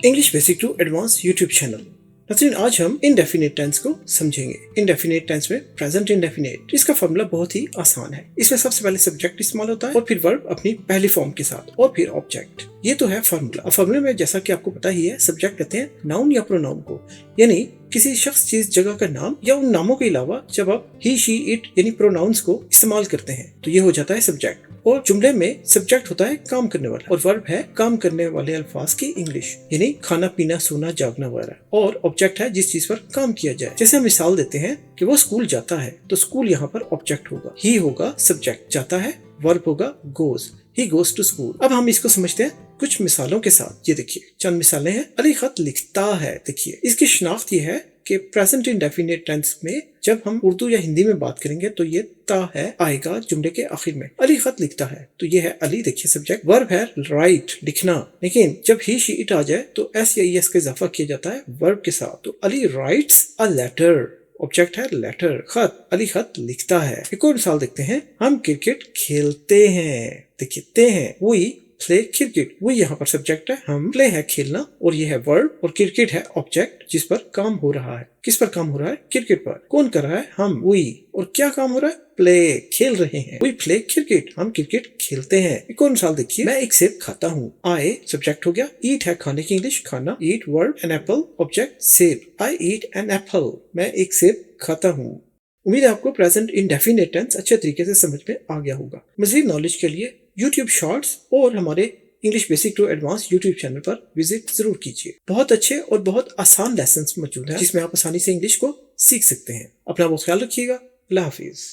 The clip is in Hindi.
English basic to advance YouTube channel. नाज़रीन, आज हम इनडेफिनेट टेंस को समझेंगे। इनडेफिनेट टेंस में प्रेजेंट इनडेफिनेट, इसका फॉर्मूला बहुत ही आसान है। इसमें सबसे पहले सब्जेक्ट इस्तेमाल होता है और फिर वर्ब अपनी पहली फॉर्म के साथ और फिर ऑब्जेक्ट। ये तो है फॉर्मूला। अब फॉर्मूले में जैसा कि आपको पता ही है, सब्जेक्ट कहते हैं नाउन या प्रोनाउन को, यानी किसी शख्स, चीज, जगह का नाम या उन नामों के अलावा जब आप ही, शी, इट यानी प्रोनाउंस को इस्तेमाल करते हैं तो ये हो जाता है सब्जेक्ट। और जुमले में सब्जेक्ट होता है काम करने वाला और वर्ब है काम करने वाले अल्फाज की इंग्लिश, यानी खाना पीना सोना जागना वगैरह। और ऑब्जेक्ट है जिस चीज पर काम किया जाए। जैसे हम मिसाल देते हैं कि वो स्कूल जाता है, तो स्कूल यहाँ पर ऑब्जेक्ट होगा, ही होगा सब्जेक्ट, जाता है वर्ब होगा goes, he goes to school. अब हम इसको समझते हैं कुछ मिसालों के साथ। ये देखिए चंद मिसालें हैं। अली खत लिखता है। देखिए इसकी शनाख्त ये है कि प्रेजेंट इंडेफिनिट टेंस में जब हम उर्दू या हिंदी में बात करेंगे तो ये ता है आएगा जुमले के आखिर में। अली खत लिखता है तो ये है अली, देखिए सब्जेक्ट। वर्ब है राइट, लिखना। लेकिन जब ही, शी, इट आ जाए तो एस या एस का इजाफा किया जाता है वर्ब के साथ। तो Ali writes a letter, object है लेटर। खत, अली खत लिखता है। एक और मिसाल देखते हैं। हम क्रिकेट खेलते हैं। देखिए ते हैं, वी प्ले क्रिकेट। वो यहाँ पर सब्जेक्ट है, हम प्ले है खेलना और ये है वर्ब, और क्रिकेट है ऑब्जेक्ट जिस पर काम हो रहा है। किस पर काम हो रहा है? क्रिकेट पर। कौन कर रहा है? हम, वी। और क्या काम हो रहा है? प्ले, खेल रहे हैं। वी प्ले क्रिकेट, हम क्रिकेट खेलते हैं। एक और मिसाल देखिए। मैं एक सेब खाता हूँ। आई सब्जेक्ट हो गया, ईट है खाने की इंग्लिश, खाना, ईट वर्ब, एन एप्पल ऑब्जेक्ट, सेब। आई ईट एन एप्पल, मैं एक सेब खाता हूँ। उम्मीद है आपको प्रेजेंट इंडेफिनिट टेंस अच्छे तरीके से समझ में आ गया होगा। मजीद नॉलेज के लिए यूट्यूब शॉर्ट्स और हमारे English basic to advance YouTube channel पर विजिट जरूर कीजिए। बहुत अच्छे और बहुत आसान लेसन्स मौजूद हैं जिसमें आप आसानी से इंग्लिश को सीख सकते हैं। अपना बहुत ख्याल रखिएगा। अल्लाह हाफिज।